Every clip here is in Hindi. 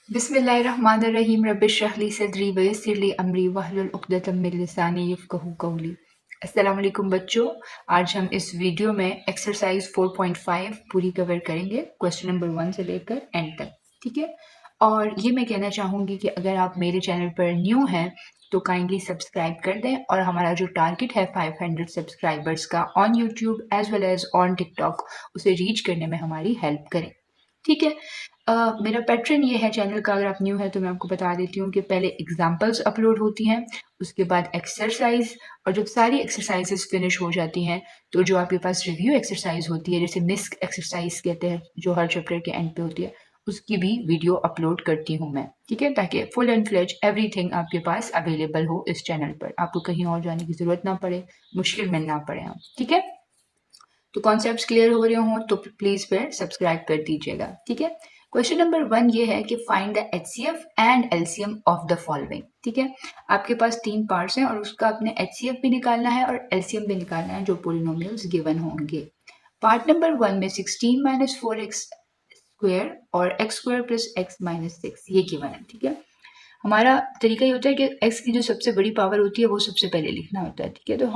बिस्मिल्लाहिर्रहमानिर्रहीम रब्बिश्रह ली सदरी वयस्सिर ली अमरी वहलुल उक़दतम मिन लिसानी यफ़क़हू क़ौली। अस्सलाम वालेकुम बच्चों, आज हम इस वीडियो में एक्सरसाइज 4.5 पूरी कवर करेंगे, क्वेश्चन नंबर 1 से लेकर एंड तक। ठीक है, और ये मैं कहना चाहूँगी कि अगर आप मेरे चैनल पर न्यू हैं तो काइंडली सब्सक्राइब कर दें और हमारा जो टारगेट है 500 सब्सक्राइबर्स का on YouTube as well as on TikTok, उसे रीच करने में हमारी हेल्प करें। ठीक है, मेरा पैटर्न ये है चैनल का। अगर आप न्यू है तो मैं आपको बता देती हूँ कि पहले एग्जाम्पल्स अपलोड होती हैं, उसके बाद एक्सरसाइज, और जब सारी एक्सरसाइजेस फिनिश हो जाती हैं तो जो आपके पास रिव्यू एक्सरसाइज होती है, जैसे मिस्क एक्सरसाइज कहते हैं, जो हर चैप्टर के एंड पे होती है, उसकी भी वीडियो अपलोड करती हूँ मैं। ठीक है, ताकि फुल एंड फ्लेज एवरीथिंग आपके पास अवेलेबल हो इस चैनल पर, आपको कहीं और जाने की ज़रूरत ना पड़े, मुश्किल में ना पड़े आप। ठीक है, तो कॉन्सेप्ट्स क्लियर हो रहे हों तो प्लीज़ फिर सब्सक्राइब कर दीजिएगा। ठीक है, क्वेश्चन नंबर 1 ये है कि find the HCF and LCM of the following. ठीक है, आपके पास 3 पार्ट्स हैं और उसका आपने एचसीएफ भी निकालना है और एलसीएम भी निकालना है जो पोलिनोमियल्स गिवन होंगे। पार्ट नंबर 1 में 16 माइनस 4x स्क्वायर और x square plus x minus 6 ये गिवन है। ठीक है, हमारा तरीका ये होता है कि x की जो सबसे बड़ी पावर होती है वो सबसे पहले लिखना होता है। ठीक है, तो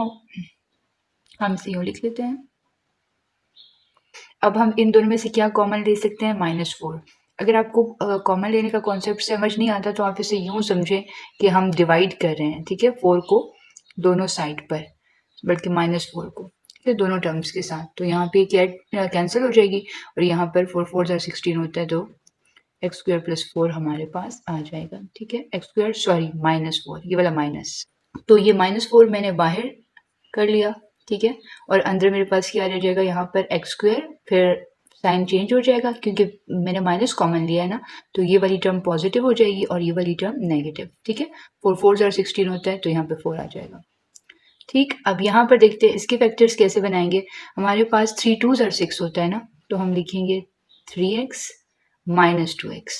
हम इसे यूँ लिख लेते हैं। अब हम इन दोनों में से क्या कॉमन ले सकते हैं? -4। अगर आपको कॉमन लेने का कॉन्सेप्ट समझ नहीं आता तो आप इसे यूँ समझें कि हम डिवाइड कर रहे हैं। ठीक है, 4 को दोनों साइड पर, बल्कि -4 को, ठीक है, दोनों टर्म्स के साथ। तो यहाँ पे क्या कैंसिल हो जाएगी और यहाँ पर 4 4 ज़ा 16 होता है, तो एक्स स्क्वायर प्लस 4 हमारे पास आ जाएगा। ठीक है, एक्स स्क्वायर सॉरी -4, ये वाला माइनस, तो ये -4 मैंने बाहर कर लिया। ठीक है, और अंदर मेरे पास क्या रह जाएगा? यहाँ पर एक्स स्क्वायर, फिर साइन चेंज हो जाएगा क्योंकि मैंने माइनस कॉमन लिया है ना, तो ये वाली टर्म पॉजिटिव हो जाएगी और ये वाली टर्म नेगेटिव। ठीक है, 4 4 ज़ा 16 होता है, तो यहाँ पे 4 आ जाएगा। ठीक, अब यहाँ पर देखते हैं इसके फैक्टर्स कैसे बनाएंगे। हमारे पास 3 2 ज़ा 6 होता है ना, तो हम लिखेंगे 3x माइनस 2x,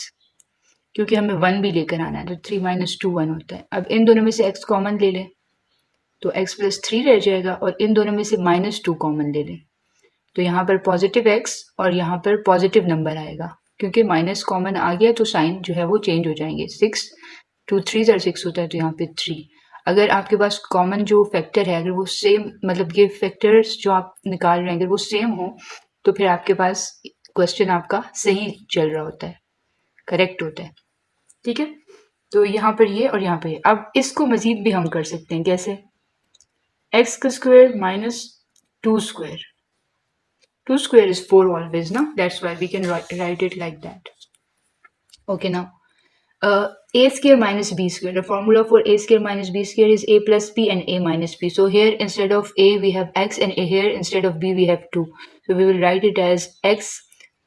क्योंकि हमें 1 भी लेकर आना है, तो 3 माइनस 2 1 होता है। अब इन दोनों में से x कॉमन ले लें तो x प्लस 3 रह जाएगा, और इन दोनों में से -2 कॉमन ले लें तो यहाँ पर पॉजिटिव x और यहाँ पर पॉजिटिव नंबर आएगा, क्योंकि माइनस कॉमन आ गया तो साइन जो है वो चेंज हो जाएंगे। 6 2 3 ज़ा 6 होता है, तो यहाँ पे 3। अगर आपके पास कॉमन जो फैक्टर है, अगर वो सेम, मतलब ये फैक्टर्स जो आप निकाल रहे हैं अगर वो सेम हो, तो फिर आपके पास क्वेश्चन आपका सही चल रहा होता है, करेक्ट होता है। ठीक है, तो यहाँ पर ये और यहाँ पर ये। अब इसको मजीद भी हम कर सकते हैं, कैसे? x का square minus 2 square. 2 square is 4 always, no? That's why we can write it like that. Okay, now a square minus b square. The formula for a square minus b square is a plus b and a minus b. So here instead of a we have x, and here instead of b we have 2. So we will write it as x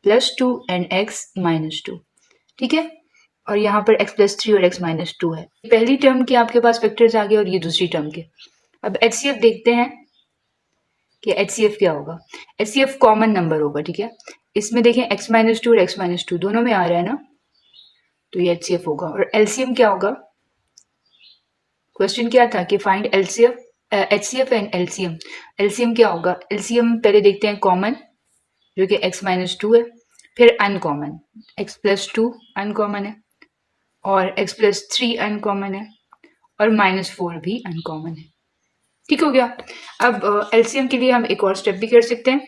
plus 2 and x minus 2. ठीक है, और यहाँ पर x plus 3 और x minus 2 है। पहली टर्म के आपके पास फैक्टर्स आ गए और ये दूसरी टर्म के। अब HCF देखते हैं कि HCF क्या होगा। HCF कॉमन नंबर होगा। ठीक है, इसमें देखें x माइनस 2 और x माइनस 2 दोनों में आ रहा है ना, तो ये HCF होगा। और LCM क्या होगा? क्वेश्चन क्या था कि find LCF, HCF and LCM। LCM क्या होगा? LCM पहले देखते हैं कॉमन, जो कि x माइनस 2 है, फिर अनकॉमन x प्लस 2 अनकॉमन है, और x प्लस 3 अनकॉमन है, और -4 भी अनकॉमन है। ठीक हो गया। अब एलसीएम के लिए हम एक और स्टेप भी कर सकते हैं।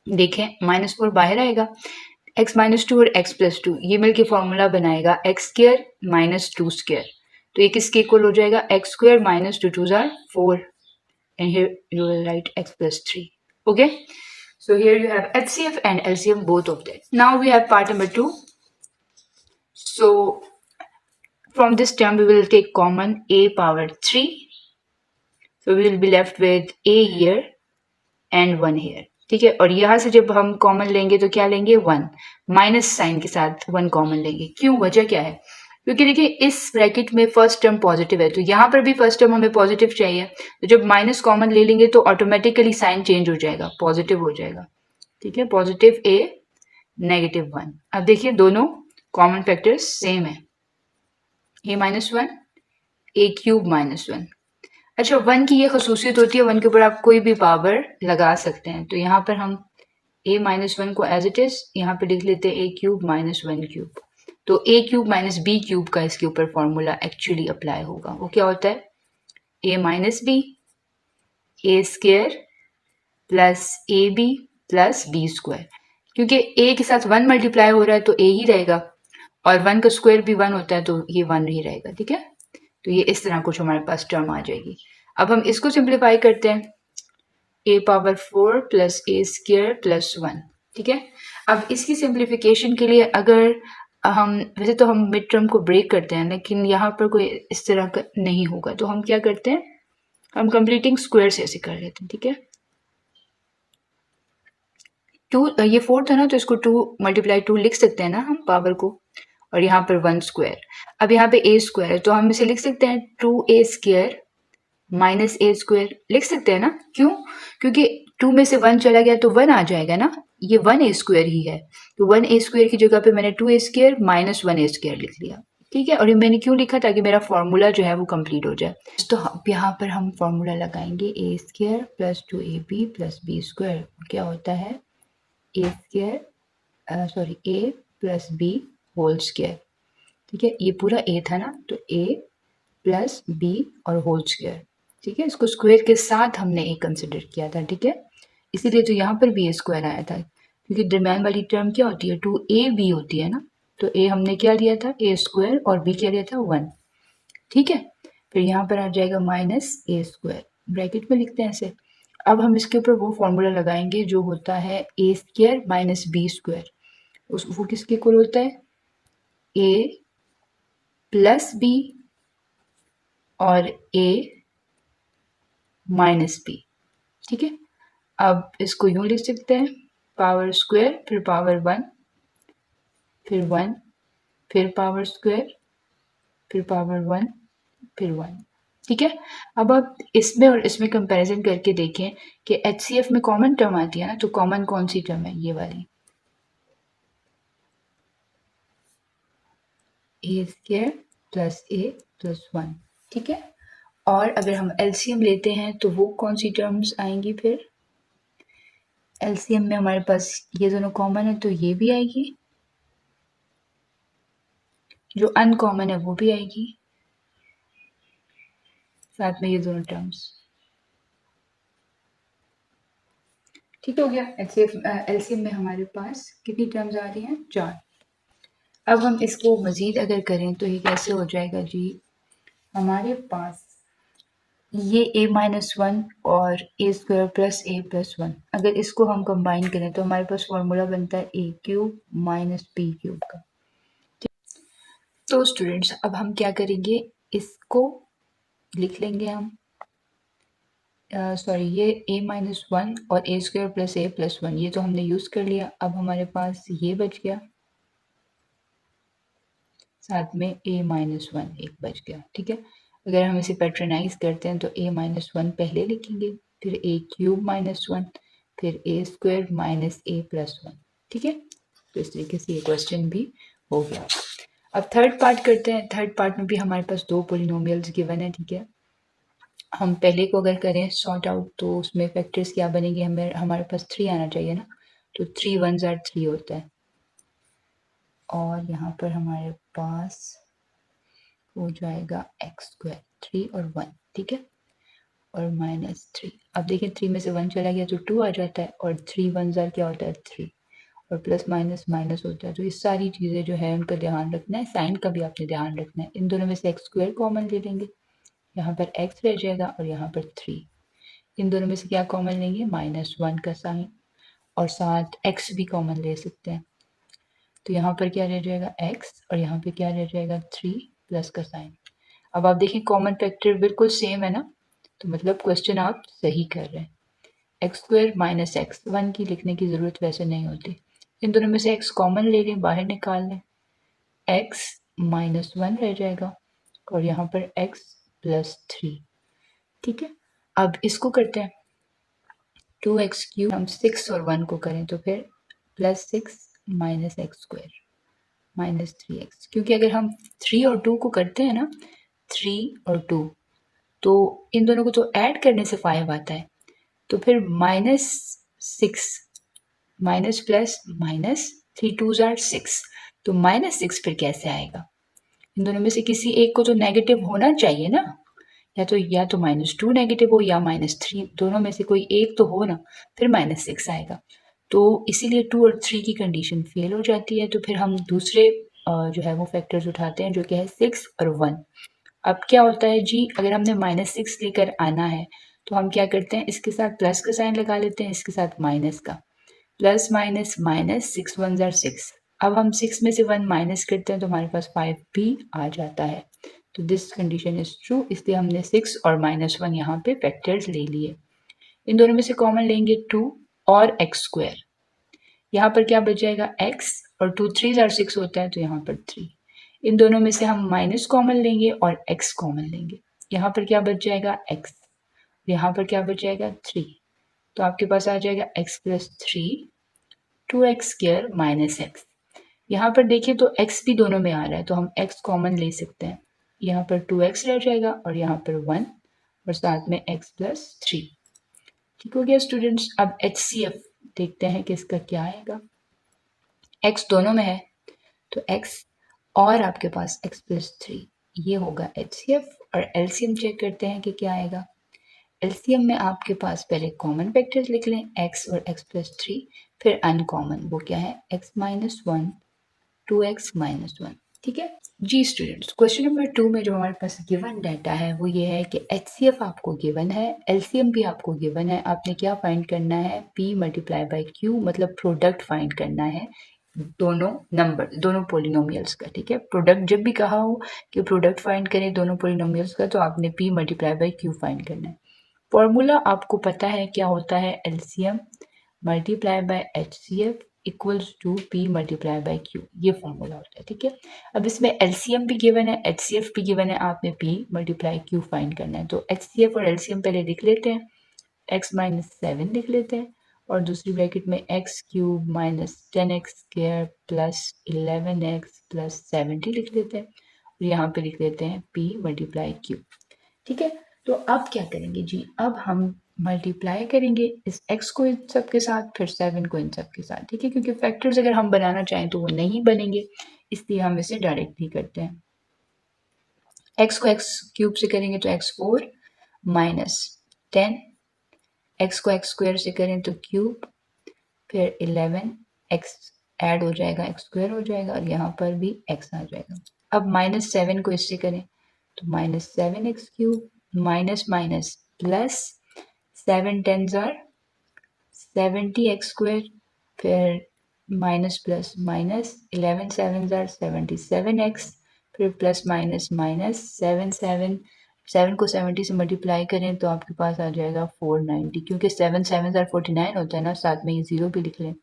देखें, -4 बाहर आएगा, x माइनस 2 और x प्लस 2 ये मिलके फॉर्मूला बनाएगा x स्क्वायर माइनस 2 स्क्वायर। तो ये किसके इक्वल हो जाएगा? x square minus 2 2 are 4, and here you will write x plus 3. Okay, so here you have HCF and LCM, both of them. Now we have part number 2. So from this term we will take common a power 3. So we will be left with a here and 1 here. ठीक है, और यहाँ से जब हम कॉमन लेंगे तो क्या लेंगे? 1, माइनस साइन के साथ 1 कॉमन लेंगे। क्यों? वजह क्या है? क्योंकि देखिए इस ब्रैकेट में फर्स्ट टर्म पॉजिटिव है, तो यहाँ पर भी फर्स्ट टर्म हमें पॉजिटिव चाहिए, तो जब माइनस कॉमन ले लेंगे तो ऑटोमेटिकली साइन चेंज हो जाएगा, पॉजिटिव हो जाएगा। ठीक है, पॉजिटिव a नेगेटिव 1। अब देखिए दोनों कॉमन फैक्टर्स सेम है, a minus 1 a cube minus 1। अच्छा, 1 की ये खसूसियत होती है, 1 के ऊपर आप कोई भी पावर लगा सकते हैं। तो यहाँ पर हम a माइनस 1 को एज इट इज यहाँ पे लिख लेते हैं a क्यूब माइनस 1 क्यूब। तो ए क्यूब माइनस बी क्यूब का इसके ऊपर फॉर्मूला एक्चुअली अप्लाई होगा। वो क्या होता है? A minus B A square plus A B plus B square. क्योंकि ए के साथ 1 मल्टीप्लाई हो रहा है तो ए ही रहेगा, और 1 का स्क्वायर भी 1 होता है तो ये 1 ही रहेगा। ठीक है, तो ये इस तरह कुछ हमारे पास टर्म आ जाएगी। अब हम इसको सिंप्लीफाई करते हैं, ए पावर 4 प्लस ए स्क्वायर प्लस 1। ठीक है, अब इसकी सिंप्लीफिकेशन के लिए अगर हम वैसे तो हम मिड टर्म को ब्रेक करते हैं, लेकिन यहाँ पर कोई इस तरह का नहीं होगा, तो हम क्या करते हैं, हम कंप्लीटिंग स्क्वायर से ऐसे कर लेते हैं। ठीक है, 2 ये 4 था ना, तो इसको 2 मल्टीप्लाई 2 लिख सकते हैं ना हम पावर को, और यहाँ पर 1 स्क्वायर। अब यहाँ पे ए स्क्वायर है तो हम इसे लिख सकते हैं 2a स्क्वायर माइनस ए स्क्वायर, लिख सकते हैं ना। क्यों? क्योंकि 2 में से 1 चला गया तो 1 आ जाएगा ना, ये 1a स्क्वायर ही है, तो 1a स्क्वायर की जगह पे मैंने 2a square minus 1a square लिख लिया। ठीक है, और ये मैंने क्यों लिखा? ताकि मेरा फॉर्मूला जो है वो कंप्लीट हो जाए। तो अब यहाँ पर हम फॉर्मूला लगाएंगे, A square plus 2ab plus B square क्या होता है, A square sorry A plus B whole square. ठीक है, ये पूरा ए था ना, तो ए प्लस बी और होल स्क्वायर। ठीक है, इसको स्क्वायर के साथ हमने ए कंसिडर किया था। ठीक है, इसीलिए तो यहाँ पर भी ए स्क्वायर आया था, क्योंकि दरम्यान वाली टर्म क्या होती है, 2ab होती है ना, तो ए हमने क्या लिया था, ए स्क्वायर, और बी क्या लिया था, 1। ठीक है, फिर यहाँ पर आ जाएगा माइनस ए स्क्वायर, ब्रैकेट में लिखते हैं ऐसे। अब हम इसके ऊपर वो फॉर्मूला लगाएंगे जो होता है A square minus B square. उस वो किसके इक्वल होता है, ए प्लस बी और ए माइनस बी। ठीक है, अब इसको यूं लिख सकते हैं, पावर स्क्वायर फिर पावर 1 फिर 1 फिर पावर स्क्वायर फिर पावर 1 फिर 1। ठीक है, अब आप इसमें और इसमें कंपैरिजन करके देखें कि एचसीएफ में कॉमन टर्म आती है ना, तो कॉमन कौन सी टर्म है, ये वाली, ए स्क्वायर प्लस ए प्लस 1। ठीक है, और अगर हम एलसीएम लेते हैं तो वो कौन सी टर्म्स आएंगी, फिर एलसीएम में हमारे पास ये दोनों कॉमन है तो ये भी आएगी, जो अनकॉमन है वो भी आएगी, साथ में ये दोनों टर्म्स। ठीक हो गया, एलसीएम में हमारे पास कितनी टर्म्स आ रही हैं, 4। अब हम इसको मज़ीद अगर करें तो ये कैसे हो जाएगा जी, हमारे पास ये a माइनस 1 और ए स्क्वायर प्लस ए प्लस 1, अगर इसको हम कंबाइन करें तो हमारे पास फॉर्मूला बनता है ए क्यूब माइनस बी क्यूब का। तो स्टूडेंट्स अब हम क्या करेंगे, इसको लिख लेंगे हम, सॉरी ये a माइनस 1 और ए स्क्वायर प्लस ए प्लस 1 ये तो हमने यूज़ कर लिया। अब हमारे पास ये बच गया, साथ में a माइनस 1 एक बच गया। ठीक है, अगर हम इसे पैट्रनाइज करते हैं तो a माइनस 1 पहले लिखेंगे, फिर a क्यूब माइनस 1, फिर a square minus a plus 1। ठीक है, तो इस तरीके से ये क्वेश्चन भी हो गया। अब थर्ड पार्ट करते हैं। थर्ड पार्ट में भी हमारे पास 2 पोलिनोमियल्स गिवन है। ठीक है, हम पहले को अगर करें सॉर्ट आउट तो उसमें फैक्टर्स क्या बनेंगे, हमें हमारे पास 3 आना चाहिए ना, तो 3 1s are 3 होता है, और यहाँ पर हमारे पास हो जाएगा एक्स स्क्वायर 3 और 1। ठीक है, और माइनस 3। अब देखिए 3 में से 1 चला गया तो 2 आ जाता है, और 3 1s are क्या होता है, 3, और प्लस माइनस माइनस होता है। तो ये सारी चीज़ें जो है उनका ध्यान रखना है, साइन का भी आपने ध्यान रखना है। इन दोनों में से एक्स स्क्वायर कॉमन ले लेंगे, यहाँ पर x रह जाएगा और यहाँ पर 3। इन दोनों में से क्या कॉमन लेंगे, माइनस 1 का साइन, और साथ x भी कॉमन ले सकते हैं, तो यहाँ पर क्या रह जाएगा x, और यहाँ पे क्या रह जाएगा 3 प्लस का साइन। अब आप देखें कॉमन फैक्टर बिल्कुल सेम है ना, तो मतलब क्वेश्चन आप सही कर रहे हैं। एक्स स्क्वायर माइनस एक्स, 1 की लिखने की ज़रूरत वैसे नहीं होती। इन दोनों में से x कॉमन ले लें, बाहर निकाल लें, x माइनस 1 रह जाएगा, और यहाँ पर x प्लस 3। ठीक है, अब इसको करते हैं, 2x क्यूब हम 6 और 1 को करें तो फिर plus 6 minus x square minus 3x, क्योंकि अगर हम 3 और 2 को करते हैं ना, 3 और 2, तो इन दोनों को तो ऐड करने से 5 आता है, तो फिर minus 6 minus plus minus 3 2s are 6, तो -6 फिर कैसे आएगा? इन दोनों में से किसी एक को तो नेगेटिव होना चाहिए ना, या तो -2 नेगेटिव हो या -3, दोनों में से कोई एक तो हो ना, फिर -6 आएगा। तो इसीलिए 2 और 3 की कंडीशन फेल हो जाती है। तो फिर हम दूसरे जो है वो फैक्टर्स उठाते हैं, जो कि है 6 और 1। अब क्या होता है जी, अगर हमने -6 लेकर आना है तो हम क्या करते हैं, इसके साथ प्लस का साइन लगा लेते हैं, इसके साथ माइनस का। प्लस माइनस माइनस, 6 1 ज़ार 6। अब हम 6 में से 1 माइनस करते हैं तो हमारे पास 5 भी आ जाता है। तो दिस कंडीशन इज ट्रू, इसलिए हमने 6 और -1 यहाँ पे फैक्टर्स ले लिए। इन दोनों में से कॉमन लेंगे 2 और एक्स स्क्वायर। यहाँ पर क्या बच जाएगा, x, और 2 3 ज़ार 6 होता है तो यहाँ पर 3। इन दोनों में से हम माइनस कॉमन लेंगे और x कॉमन लेंगे। यहाँ पर क्या बच जाएगा, x, यहाँ पर क्या बच जाएगा, 3। तो आपके पास आ जाएगा x plus 3 2x square minus x. यहाँ पर देखिए तो x भी दोनों में आ रहा है तो हम x कॉमन ले सकते हैं। यहाँ पर 2x रह जाएगा और यहाँ पर 1 और साथ में x प्लस 3। ठीक हो गया स्टूडेंट्स। अब HCF देखते हैं कि इसका क्या आएगा। x दोनों में है तो x और आपके पास x प्लस 3, ये होगा HCF। और LCM चेक करते हैं कि क्या आएगा। LCM में आपके पास पहले कॉमन फैक्टर्स लिख लें, x और x प्लस 3, फिर अनकॉमन, वो क्या है, x माइनस 1 2x माइनस 1। ठीक है जी स्टूडेंट्स। क्वेश्चन नंबर 2 में जो हमारे पास गिवन डाटा है वो ये है कि HCF आपको गिवन है, LCM भी आपको गिवन है। आपने क्या फाइंड करना है, P मल्टीप्लाई बाई Q, मतलब प्रोडक्ट फाइंड करना है दोनों नंबर, दोनों पोलिनोमियल्स का। ठीक है, प्रोडक्ट जब भी कहा हो कि प्रोडक्ट फाइंड करें दोनों पोलिनोमियल्स का, तो आपने P multiply by Q find करना है। फॉर्मूला आपको पता है क्या होता है, LCM multiply by HCF equals to P multiply by Q, ये फॉर्मूला होता है। ठीक है, अब इसमें LCM भी गिवन है, HCF भी गिवन है, आपने P मल्टीप्लाई Q फाइंड करना है। तो HCF और LCM पहले लिख लेते हैं, x माइनस 7 लिख लेते हैं और दूसरी ब्रैकेट में x cube minus 10x square plus 11x plus 70 लिख लेते हैं और यहाँ पे लिख लेते हैं P मल्टीप्लाई Q। ठीक है, तो अब क्या करेंगे जी, अब हम मल्टीप्लाई करेंगे इस x को इन सब के साथ, फिर 7 को इन सब के साथ। ठीक है, क्योंकि फैक्टर्स अगर हम बनाना चाहें तो वो नहीं बनेंगे, इसलिए हम इसे डायरेक्टली करते हैं। x को x क्यूब से करेंगे तो x4 माइनस 10, x को x स्क्वायर से करें तो क्यूब, फिर 11 x ऐड हो जाएगा, x स्क्वायर हो जाएगा और यहाँ पर भी x आ जाएगा। अब -7 को इससे करें तो -7x cube minus minus plus 7 10 ज़ार 70x स्क्वायर, फिर माइनस प्लस माइनस 11 7 ज़ार 77x, फिर प्लस माइनस माइनस 7 को 70 से मल्टीप्लाई करें तो आपके पास आ जाएगा 490, क्योंकि 7 7 ज़ार 49 होता है ना, साथ में ये 0 भी लिख लें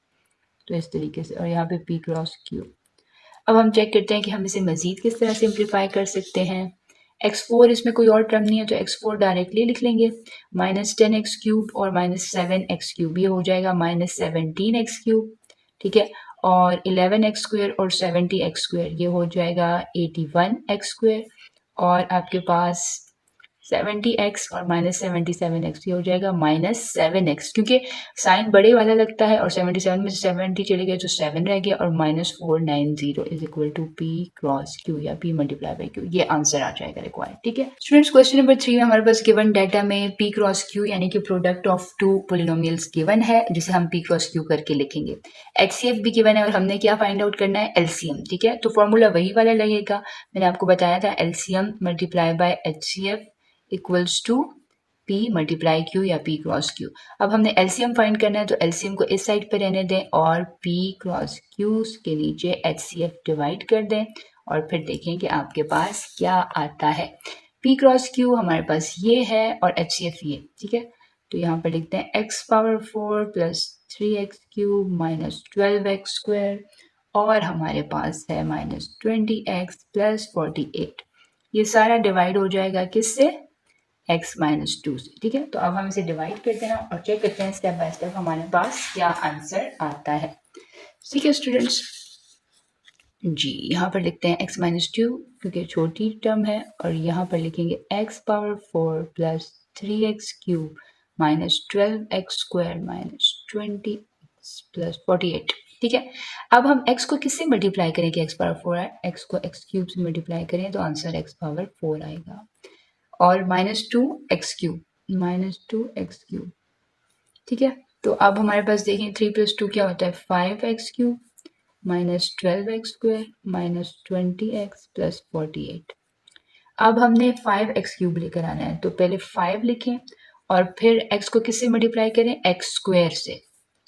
तो इस तरीके से, और यहाँ पे P क्रॉस Q। अब हम चेक करते हैं कि हम इसे मज़ीद किस तरह सिंप्लीफाई कर सकते हैं। x4 इसमें कोई और टर्म नहीं है तो x4 डायरेक्टली लिख लेंगे, माइनस 10x क्यूब और माइनस 7x क्यूब, ये हो जाएगा माइनस 17x क्यूब। ठीक है, और 11x स्क्वायर और 70x स्क्वायर, ये हो जाएगा 81x स्क्वायर, और आपके पास 70x और माइनस 77x, ये हो जाएगा माइनस 7x, क्योंकि साइन बड़े वाला लगता है और 77 में से 70 चले गए तो 7 रह गया, और minus 490 is equal to P cross Q या P मल्टीप्लाई बाई Q, ये आंसर आ जाएगा रिक्वायर्ड। ठीक है स्टूडेंट्स, क्वेश्चन नंबर 3 में हमारे पास गिवन डाटा में P क्रॉस Q यानी कि product of two polynomials given है, जिसे हम P क्रॉस Q करके लिखेंगे। HCF भी गिवन है और हमने क्या फाइंड आउट करना है, LCM। ठीक है, तो फॉर्मूला वही वाला लगेगा, मैंने आपको बताया था, LCM multiply by HCF equals to P multiply Q या P क्रॉस Q। अब हमने LCM फाइंड करना है तो LCM को इस साइड पर रहने दें और P क्रॉस Q के नीचे HCF डिवाइड कर दें और फिर देखें कि आपके पास क्या आता है। P क्रॉस Q हमारे पास ये है और HCF ये। ठीक है, तो यहाँ पर लिखते हैं x power 4 plus 3x cube minus 12x square, और हमारे पास है माइनस 20x प्लस 48। ये सारा डिवाइड हो जाएगा किससे, x माइनस 2 से। ठीक है, तो अब हम इसे डिवाइड करते हैं और चेक करते हैं स्टेप बाय स्टेप हमारे पास क्या आंसर आता है। ठीक है स्टूडेंट्स जी, यहाँ पर लिखते हैं x माइनस 2 क्योंकि छोटी टर्म है, और यहाँ पर लिखेंगे x power 4 plus 3x cube minus 12x square minus 20 plus 48। ठीक है। अब हम x को किससे मल्टीप्लाई करें कि x पावर 4 आए, x को x क्यूब से मल्टीप्लाई करें तो आंसर x पावर 4 आएगा, और -2 x क्यूब, ठीक है। तो अब हमारे पास देखें 3 + 2 क्या होता है, 5x³ -12x² -20x + 48। अब हमने 5x³ लेकर आना है, तो पहले 5 लिखें और फिर x को किससे मल्टीप्लाई करें, x² से,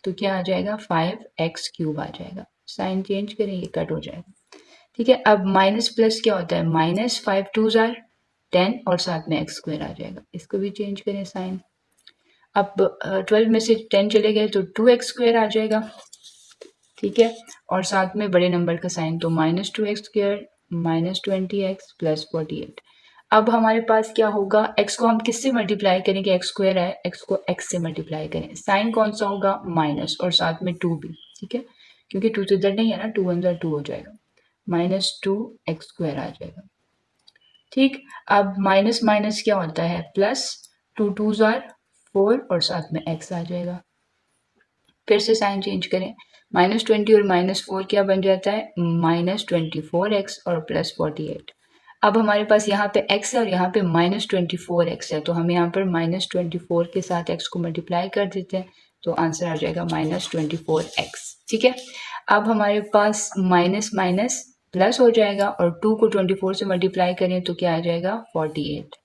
तो क्या आ जाएगा 5x³ आ जाएगा। साइन चेंज करें, ये कट हो जाएगा, ठीक है। अब माइनस प्लस क्या होता है, -5 2 जार 10 और साथ में x² आ जाएगा, इसको भी चेंज करें साइन। अब 12 में से 10 चले गए तो 2x² आ जाएगा, ठीक है, और साथ में बड़े नंबर का साइन, तो -2x² -20x + 48। अब हमारे पास क्या होगा, x को हम किससे मल्टीप्लाई करें कि x² है, x को x से मल्टीप्लाई करें, साइन कौन सा होगा, माइनस और साथ में 2 भी, ठीक है, क्योंकि 2 तो इधर नहीं है ना, 2 1 2 हो जाएगा, -2x² आ जाएगा, ठीक। अब माइनस माइनस क्या होता है, प्लस, 2 2 4 और साथ में x आ जाएगा, फिर से साइन चेंज करें, -20 और -4 क्या बन जाता है, -24x और +48। अब हमारे पास यहाँ पे x है और यहाँ पे -24x है, तो हम यहाँ पर -24 के साथ x को मल्टीप्लाई कर देते हैं, तो आंसर आ जाएगा -24x, ठीक है। अब हमारे पास माइनस माइनस प्लस हो जाएगा और 2 को 24 से मल्टीप्लाई करें तो क्या आ जाएगा 48।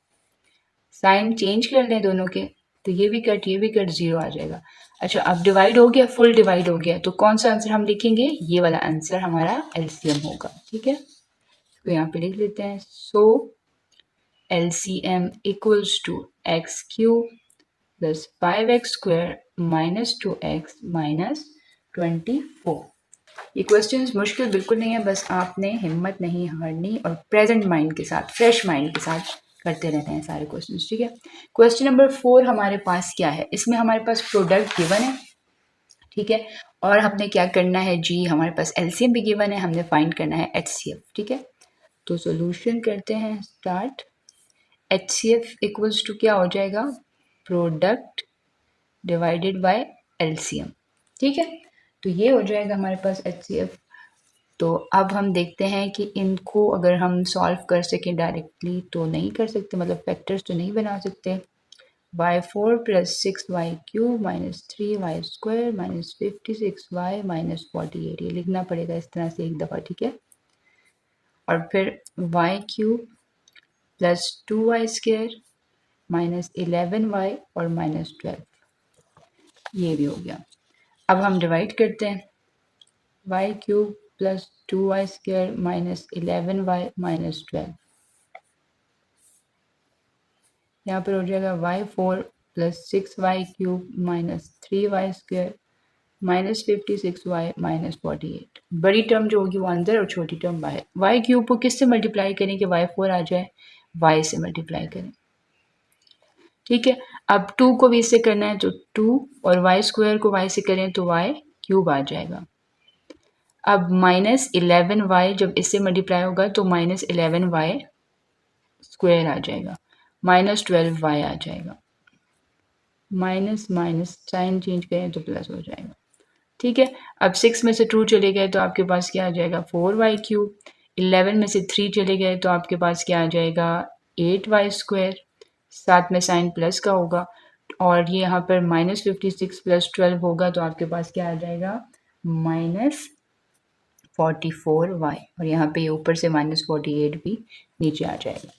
साइन चेंज कर लें दोनों के, तो ये भी कट 0 आ जाएगा। अच्छा, अब डिवाइड हो गया, फुल डिवाइड हो गया, तो कौन सा आंसर हम लिखेंगे, ये वाला आंसर हमारा एलसीएम होगा, ठीक है। तो यहाँ पे लिख लेते हैं, सो LCM equals to x³ + 5x² -2x -24। ये क्वेश्चंस मुश्किल बिल्कुल नहीं है, बस आपने हिम्मत नहीं हारनी और प्रेजेंट माइंड के साथ, फ्रेश माइंड के साथ करते रहते हैं सारे क्वेश्चंस, ठीक है। क्वेश्चन नंबर 4 हमारे पास क्या है, इसमें हमारे पास प्रोडक्ट गिवन है, ठीक है, और हमने क्या करना है जी, हमारे पास एलसीएम भी गिवन है, हमने फाइंड करना है एचसीएफ, ठीक है। तो सॉल्यूशन करते हैं, स्टार्ट। एचसीएफ इक्वल्स टू क्या हो जाएगा, प्रोडक्ट डिवाइडेड बाय एलसीएम, ठीक है। तो ये हो जाएगा हमारे पास एचसीएफ। तो अब हम देखते हैं कि इनको अगर हम सॉल्व कर सकें डायरेक्टली तो नहीं कर सकते, मतलब फैक्टर्स तो नहीं बना सकते। y4 + 6y³ -3y² -56y -48, ये लिखना पड़ेगा इस तरह से एक दफ़ा, ठीक है। और फिर y³ + 2y² -11y और -12, ये भी हो गया। अब हम डिवाइड करते हैं, y³ + 2y² -11y -12, यहाँ पर हो जाएगा y4 + 6y³ -3y² -56y -48। बड़ी टर्म जो होगी वो अंदर और छोटी टर्म बाहर। y³ को किससे मल्टीप्लाई करें कि y4 आ जाए, y से मल्टीप्लाई करें, ठीक है। अब 2 को भी इससे करना है तो 2 और y² को y से करें तो y³ आ जाएगा। अब -11y जब इससे मल्टीप्लाई होगा तो -11y² आ जाएगा, -12y आ जाएगा, माइनस माइनस साइन चेंज करें तो प्लस हो जाएगा, ठीक है। अब 6 में से 2 चले गए तो आपके पास क्या आ जाएगा 4y³, 11 में से 3 चले गए तो आपके पास क्या आ जाएगा 8y², साथ में साइन प्लस का होगा, और ये यहाँ पर -56 + 12 होगा तो आपके पास क्या आ जाएगा -44y, और यहाँ पे ऊपर से -48 भी नीचे आ जाएगा,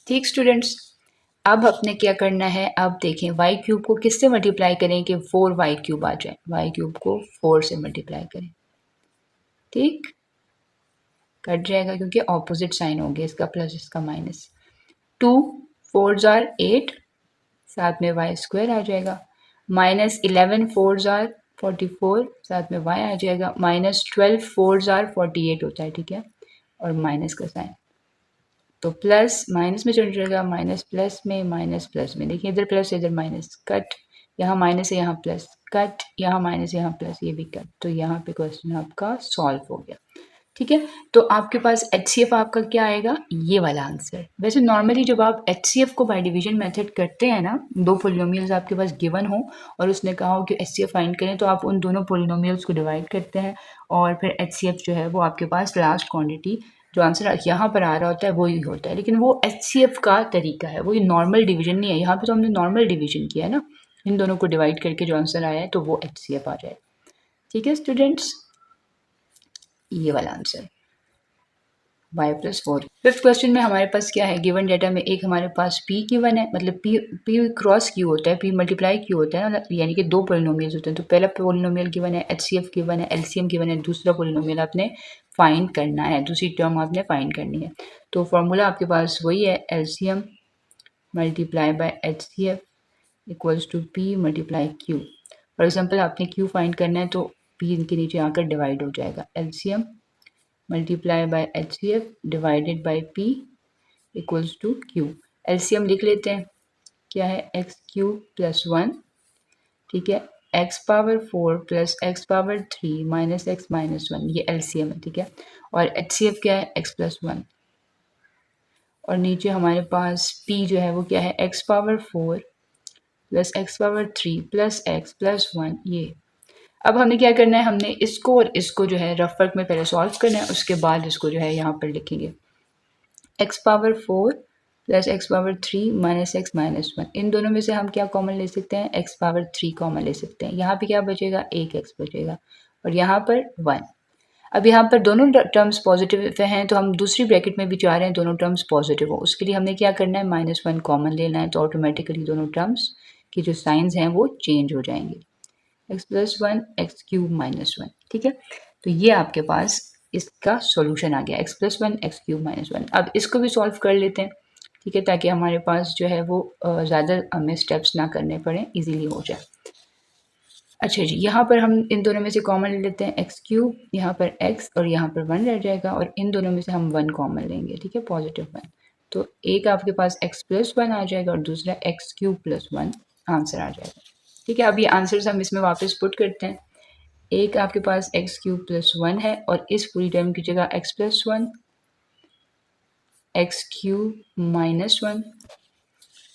ठीक स्टूडेंट्स। अब अपने क्या करना है, अब देखें y³ को किससे मल्टीप्लाई करें कि 4y³ आ जाए, y³ को 4 से मल्टीप्लाई करें, ठीक, कट जाएगा क्योंकि ऑपोजिट साइन हो गया, इसका प्लस इसका माइनस। 2 4 8, साथ में y² आ जाएगा, -11 4 44, साथ में y आ जाएगा, -12 4 48 होता है, ठीक है, और माइनस का साइन, तो प्लस माइनस में चल जाएगा, माइनस प्लस में, देखिए इधर प्लस इधर माइनस, कट, यहाँ माइनस है यहाँ प्लस, कट, यहाँ माइनस यहाँ प्लस, ये भी कट, तो यहाँ पे क्वेश्चन आपका सॉल्व हो गया। ठीक है, तो आपके पास HCF आपका क्या आएगा, ये वाला आंसर। वैसे नॉर्मली जब आप HCF को बाय डिवीजन मेथड करते हैं ना, दो पोलिनोमियल्स आपके पास गिवन हो और उसने कहा हो कि HCF फाइंड करें, तो आप उन दोनों पोलिनोमियल्स को डिवाइड करते हैं और फिर HCF जो है वो आपके पास लास्ट क्वांटिटी जो आंसर यहाँ पर आ रहा होता है वही होता है। लेकिन वो HCF का तरीका है, वो ये नॉर्मल डिवीजन नहीं है। यहाँ पे तो हमने नॉर्मल डिवीजन किया है ना, इन दोनों को डिवाइड करके जो आंसर आया है तो वो HCF आ जाए। ठीक है स्टूडेंट्स, ये वाला आंसर y+4। फिफ्थ क्वेश्चन में हमारे पास क्या है, गिवन डेटा में एक हमारे पास p गिवन है, मतलब p क्रॉस q होता है, p मल्टीप्लाई q होता है ना, यानी कि दो पोलिनोमियल्स होते हैं। तो पहला पोलिनोमियल गिवन है, HCF गिवन है, LCM गिवन है, दूसरा पोलिनोमियल आपने फाइंड करना है, दूसरी टर्म आपने फाइंड करनी है। तो फॉर्मूला आपके पास वही है, LCM multiply by HCF equals to p multiply q। For example आपने q फाइंड करना है तो p इनके नीचे आकर डिवाइड हो जाएगा, LCM multiply by HCF divided by P equals to Q। LCM लिख लेते हैं, क्या है, x³ + 1, ठीक है, x⁴ plus x⁴ minus x-1, ये LCM है, ठीक है। और HCF क्या है, x+1, और नीचे हमारे पास P जो है वो क्या है, x⁴ plus x⁴ plus x+1, ये। अब हमें क्या करना है, हमने इसको और इसको जो है रफ वर्क में पहले सॉल्व करना है, उसके बाद इसको जो है यहाँ पर लिखेंगे, x⁴ plus x⁴ minus x-1। इन दोनों में से हम क्या कॉमन ले सकते हैं, x⁴ कॉमन ले सकते हैं। यहाँ पे क्या बचेगा, एक x बचेगा और यहाँ पर 1। अब यहाँ पर दोनों टर्म्स पॉजिटिव हैं, तो हम दूसरी ब्रैकेट में भी चाह रहे हैं दोनों टर्म्स पॉजिटिव हो। उसके लिए हमने क्या करना है, -1 कॉमन लेना है, तो ऑटोमेटिकली दोनों टर्म्स की जो साइंस हैं वो चेंज हो जाएंगे, x+1 x³ - 1, ठीक है। तो ये आपके पास इसका सॉल्यूशन आ गया, x+1 x³ - 1। अब इसको भी सॉल्व कर लेते हैं, ठीक है, ताकि हमारे पास जो है वो ज़्यादा हमें स्टेप्स ना करने पड़े, इजीली हो जाए। अच्छा जी, यहाँ पर हम इन दोनों में से कॉमन ले लेते हैं, x³, यहाँ पर x और यहाँ पर 1 रह जाएगा, और इन दोनों में से हम 1 कॉमन लेंगे, ठीक है, पॉजिटिव 1। तो एक आपके पास x+1 आ जाएगा और दूसरा x³ + 1 आंसर आ जाएगा, ठीक है। अब ये आंसर्स हम इसमें वापस पुट करते हैं। एक आपके पास x³ + 1 है और इस पूरी टर्म की जगह x+1 x³ - 1,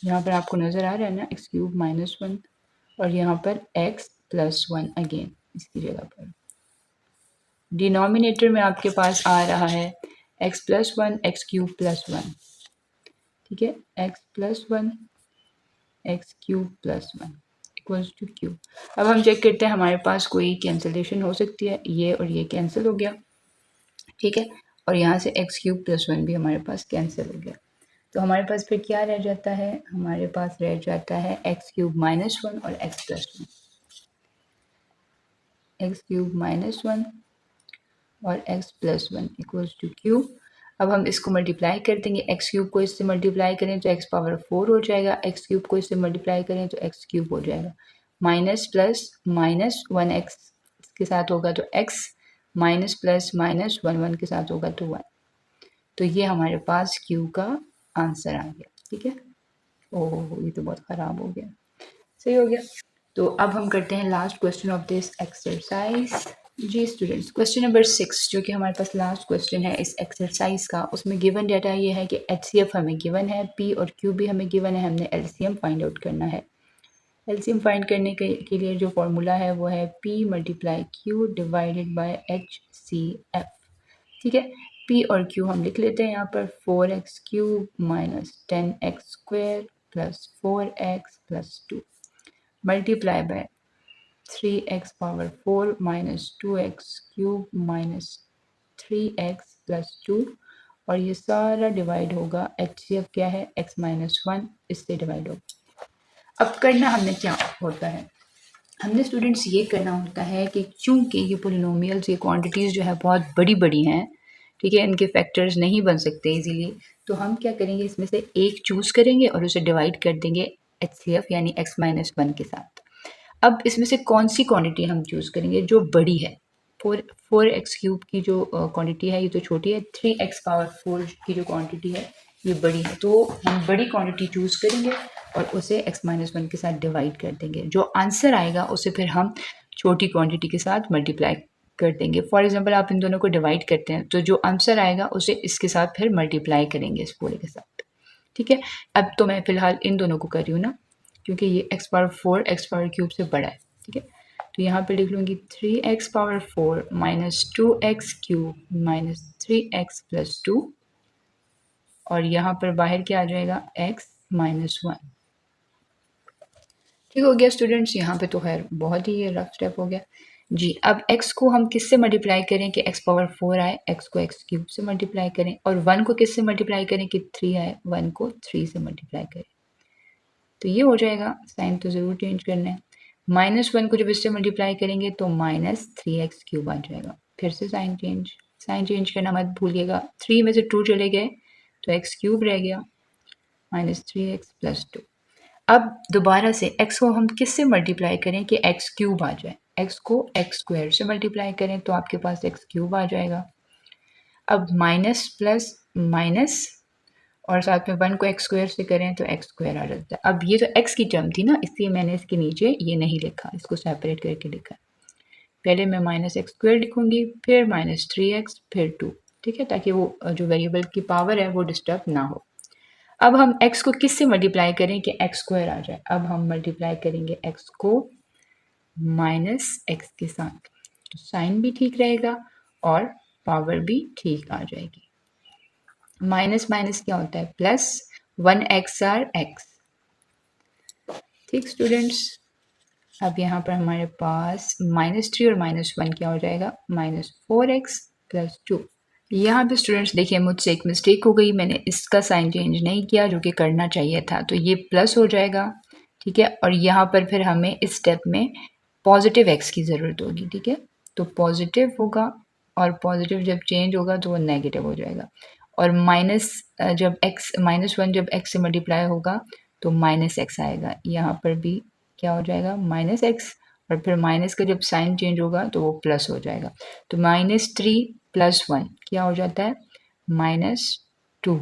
यहाँ पर आपको नज़र आ रहा है ना, x³ - 1, और यहाँ पर x+1 अगेन इसकी जगह पर। डिनोमिनेटर में आपके पास आ रहा है x+1 x³ + 1, ठीक है, x+1 x³ + 1 equals to q। अब हम चेक करते हैं हमारे पास कोई कैंसिलेशन हो सकती है, ये और ये कैंसिल हो गया, ठीक है, और यहाँ से x³ + 1 भी हमारे पास कैंसिल हो गया। तो हमारे पास फिर क्या रह जाता है, हमारे पास रह जाता है x³ - 1 और x+1, x³ - 1 और x+1 इक्वल्स टू q। अब हम इसको मल्टीप्लाई कर देंगे, x³ को इससे मल्टीप्लाई करें तो x⁴ हो जाएगा, x³ को इससे मल्टीप्लाई करें तो x³ हो जाएगा, माइनस प्लस माइनस 1x के साथ होगा तो x, माइनस प्लस माइनस 1 के साथ होगा तो 1। तो ये हमारे पास q का आंसर आ गया, ठीक है। ओह, ये तो बहुत ख़राब हो गया, सही हो गया। तो अब हम करते हैं last question of this exercise. जी स्टूडेंट्स, क्वेश्चन नंबर 6 जो कि हमारे पास लास्ट क्वेश्चन है इस एक्सरसाइज का, उसमें गिवन डाटा ये है कि HCF हमें गिवन है, P और Q भी हमें गिवन है, हमने LCM फाइंड आउट करना है। LCM फाइंड करने के लिए जो फॉर्मूला है वो है P × Q divided by HCF, ठीक है। P और Q हम लिख लेते हैं यहाँ पर, 4x³ - 10x² + 4x + 2 multiply by 3x⁴ - 2x³ - 3x + 2, और ये सारा डिवाइड होगा, HCF क्या है, x-1 इससे डिवाइड होगा। अब करना हमने क्या होता है, हमने स्टूडेंट्स ये करना होता है कि चूंकि ये पोलिनोमियल्स, ये क्वांटिटीज़ जो है बहुत बड़ी बड़ी हैं, ठीक है, इनके फैक्टर्स नहीं बन सकते इजीली, तो हम क्या करेंगे, इसमें से एक चूज़ करेंगे और उसे डिवाइड कर देंगे HCF यानी x-1 के साथ। अब इसमें से कौन सी क्वांटिटी हम चूज़ करेंगे जो बड़ी है, 4x³ की जो क्वांटिटी है ये तो छोटी है, 3x⁴ की जो क्वांटिटी है ये बड़ी है, तो हम बड़ी क्वांटिटी चूज़ करेंगे और उसे x-1 के साथ डिवाइड कर देंगे। जो आंसर आएगा उसे फिर हम छोटी क्वांटिटी के साथ मल्टीप्लाई कर देंगे। फॉर एग्ज़ाम्पल आप इन दोनों को डिवाइड करते हैं, तो जो आंसर आएगा उसे इसके साथ फिर मल्टीप्लाई करेंगे इस पूरे के साथ, ठीक है। अब तो मैं फ़िलहाल इन दोनों को कर रही हूँ ना, क्योंकि ये x power 4 x power cube से बड़ा है, ठीक है। तो यहाँ पे लिख लूँगी 3x power 4 minus 2x cube minus 3x plus 2, और यहाँ पर बाहर क्या आ जाएगा x माइनस 1। ठीक हो गया स्टूडेंट्स, यहाँ पे तो खैर बहुत ही ये रफ स्टेप हो गया जी। अब x को हम किससे मल्टीप्लाई करें कि x पावर 4 आए, x को x क्यूब से मल्टीप्लाई करें, और 1 को किससे मल्टीप्लाई करें कि 3 आए, 1 को 3 से मल्टीप्लाई करें। तो ये हो जाएगा, साइन तो ज़रूर चेंज करना है। -1 को जब इससे मल्टीप्लाई करेंगे तो -3x क्यूब आ जाएगा। फिर से साइन चेंज करना मत भूलिएगा। 3 में से 2 चले गए तो x क्यूब रह गया -3x प्लस 2। अब दोबारा से x को हम किससे मल्टीप्लाई करें कि x क्यूब आ जाए। x को x स्क्वायर से मल्टीप्लाई करें तो आपके पास x क्यूब आ जाएगा। अब माइनस प्लस माइनस और साथ में 1 को x स्क्वायर से करें तो x स्क्वायर आ जाता है। अब ये तो x की टर्म थी ना, इसलिए मैंने इसके नीचे ये नहीं लिखा, इसको सेपरेट करके लिखा। पहले मैं माइनस एक्स स्क्वायर लिखूंगी, फिर -3x, फिर 2, ठीक है, ताकि वो जो वेरिएबल की पावर है वो डिस्टर्ब ना हो। अब हम x को किससे मल्टीप्लाई करें कि x स्क्वायर आ जाए। अब हम मल्टीप्लाई करेंगे x को -x के साथ, तो साइन भी ठीक रहेगा और पावर भी ठीक आ जाएगी। माइनस माइनस क्या होता है प्लस, 1x आर x, ठीक स्टूडेंट्स। अब यहाँ पर हमारे पास -3 और -1 क्या हो जाएगा -4x प्लस 2। यहाँ पे स्टूडेंट्स देखिए मुझसे एक मिस्टेक हो गई, मैंने इसका साइन चेंज नहीं किया जो कि करना चाहिए था, तो ये प्लस हो जाएगा, ठीक है। और यहाँ पर फिर हमें इस स्टेप में पॉजिटिव x की ज़रूरत होगी, ठीक है। तो पॉजिटिव होगा और पॉजिटिव जब चेंज होगा तो वो नेगेटिव हो जाएगा। और -1 जब x से मल्टीप्लाई होगा तो -x आएगा। यहाँ पर भी क्या हो जाएगा -x, और फिर माइनस का जब साइन चेंज होगा तो वो प्लस हो जाएगा। तो -3 प्लस 1 क्या हो जाता है -2,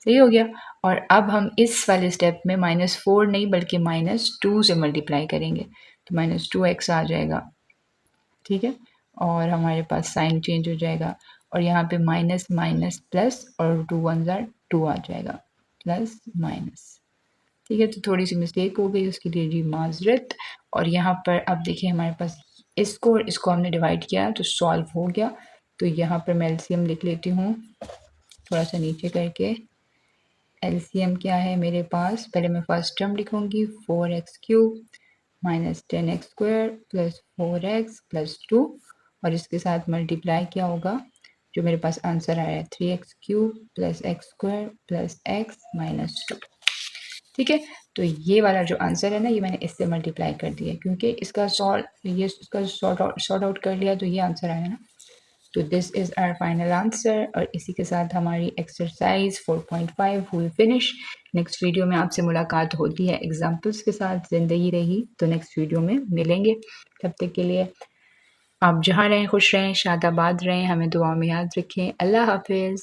सही हो गया। और अब हम इस वाले स्टेप में -4 नहीं बल्कि -2 से मल्टीप्लाई करेंगे, तो -2x आ जाएगा, ठीक है। और हमारे पास साइन चेंज हो जाएगा और यहाँ पे माइनस माइनस प्लस और 2 1 ज़ार 2 आ जाएगा, प्लस माइनस, ठीक है। तो थोड़ी सी मिस्टेक हो गई, उसके लिए जी माजरत। और यहाँ पर अब देखिए हमारे पास इसको और इसको हमने डिवाइड किया तो सॉल्व हो गया। तो यहाँ पर मैं एलसीएम लिख लेती हूँ, थोड़ा सा नीचे करके। एलसीएम क्या है मेरे पास, पहले मैं फर्स्ट टर्म लिखूँगी 4x cube minus 10x square plus 4x plus 2, और इसके साथ मल्टीप्लाई क्या होगा, जो मेरे पास आंसर आया है 3x cube plus x square plus x minus 2, ठीक है। तो ये वाला जो आंसर है ना, ये मैंने इससे मल्टीप्लाई कर दिया क्योंकि इसका सॉर्ट आउट कर लिया तो ये आंसर आया ना। तो this is our final answer, और इसी के साथ हमारी एक्सरसाइज 4.5 हुई फिनिश। नेक्स्ट वीडियो में आपसे मुलाकात होती है एग्जाम्पल्स के साथ। ज़िंदगी रही तो नेक्स्ट वीडियो में मिलेंगे। तब तक के लिए आप जहाँ रहें खुश रहें, शादाबाद रहें, हमें दुआ में याद रखें। अल्लाह हाफिज़।